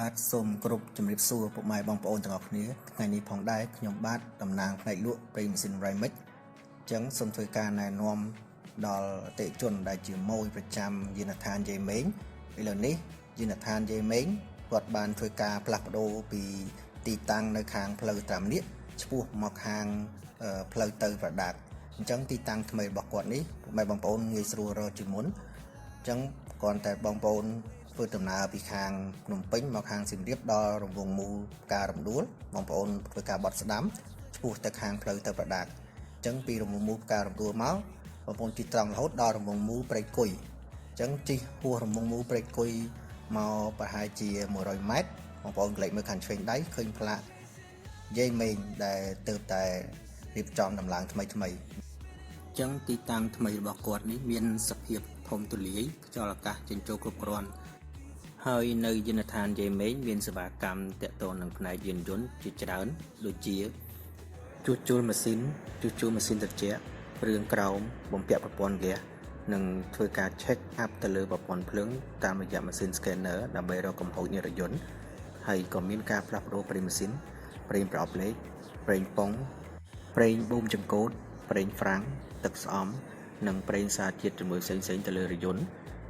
បាទសូមគោរពជំរាបសួរពុកម៉ែបងប្អូនទាំងអស់គ្នាថ្ងៃនេះផងដែរខ្ញុំបាទតំណាងផ្នែកលក់ប្រេងម៉ាស៊ីន Rimic អញ្ចឹងសូមធ្វើការណែនាំដល់អតិថិជនដែលជាម៉ួយប្រចាំយានដ្ឋានយាយមេងឥឡូវនេះយានដ្ឋានយាយមេងគាត់បានធ្វើការផ្លាស់ប្ដូរពីទីតាំងនៅខាងផ្លូវត្រាំនៀកឆ្ពោះមកខាងផ្លូវទៅប្រដាកអញ្ចឹងទីតាំងថ្មីរបស់គាត់នេះពុកម៉ែបងប្អូនងាយស្រួលរកជាមុនអញ្ចឹងគ្រាន់តែបងប្អូនធ្វើដំណើរពីខាងភ្នំពេញមកខាងសៀមរាបដល់រង្វង់មូលផ្ការរំដួលបងប្អូនធ្វើការបត់ស្ដាំឆ្ពោះទៅខាងផ្លូវទៅប្រដាកអញ្ចឹងពីរង្វង់មូលផ្ការរំដួលមកបងប្អូនជិះត្រង់រហូតដល់រង្វង់មូលព្រៃគុយអញ្ចឹងជិះហួសរង្វង់មូលព្រៃគុយមកប្រហែលជា100ម៉ែត្របងប្អូនក្លែកមើលខាងឆ្វេងដៃឃើញផ្លាកយាយមេងដែលទើបតែរៀបចំដំឡើងថ្មីអញ្ចឹងទីតាំងថ្មីរបស់គាត់នេះមានសភាពធំទូលាយខ្យល់អាកាសចេញចូលគ្រប់គ្រាន់ហើយនៅយានដ្ឋានយាយមេងមានសេវាកម្មទាក់ទងនឹងផ្នែកយានយន្តជាច្រើនដូចជាជួសជុលម៉ាស៊ីនត្រជាក់គ្រឿងក្រោមបំពាក់ប្រព័ន្ធហ្គាសនិងធ្វើការ check up ទៅលើប្រព័ន្ធភ្លើងតាមរយៈម៉ាស៊ីន scanner ដើម្បីរកកំហុសនៃរថយន្តហើយក៏មានការផ្លាស់ប្ដូរប្រេងម៉ាស៊ីនប្រេងប្រអប់លេខប្រេងប៉ុងប្រេងបូមចង្កូតប្រេងហ្វ្រាំងទឹកស្អំនិងប្រេងសារជាតិជាមួយផ្សេងៗទៅលើរថយន្ត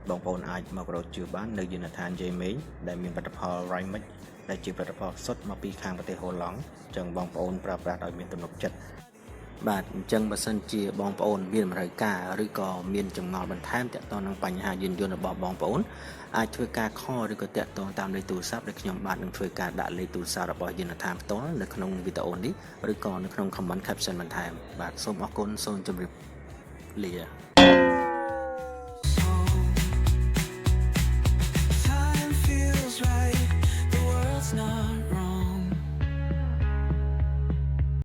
បងប្អូនអាចមករកជឿបាននៅយានដ្ឋានយាយមេងដែលមានផលិតផល Rimic ដែលជាផលិតផលសុទ្ធមកពីខាងប្រទេសហូឡង់អញ្ចឹងបងប្អូនប្រើប្រាស់ដោយមានទំនុកចិត្តបាទអញ្ចឹងបើសិនជាបងប្អូនមានតម្រូវការឬក៏មានចម្ងល់បន្ថែមទាក់ទងនឹងបញ្ហាយានយន្តរបស់បងប្អូនអាចធ្វើការខលឬក៏ទាក់ទងតាមលេខទូរស័ព្ទដែលខ្ញុំបាទនឹងធ្វើការដាក់លេខទូរស័ព្ទរបស់យានដ្ឋានផ្ទាល់នៅក្នុងវីដេអូនេះឬក៏នៅក្នុង comment caption បន្ថែមបាទសូមអរគុណសូមជម្រាបលា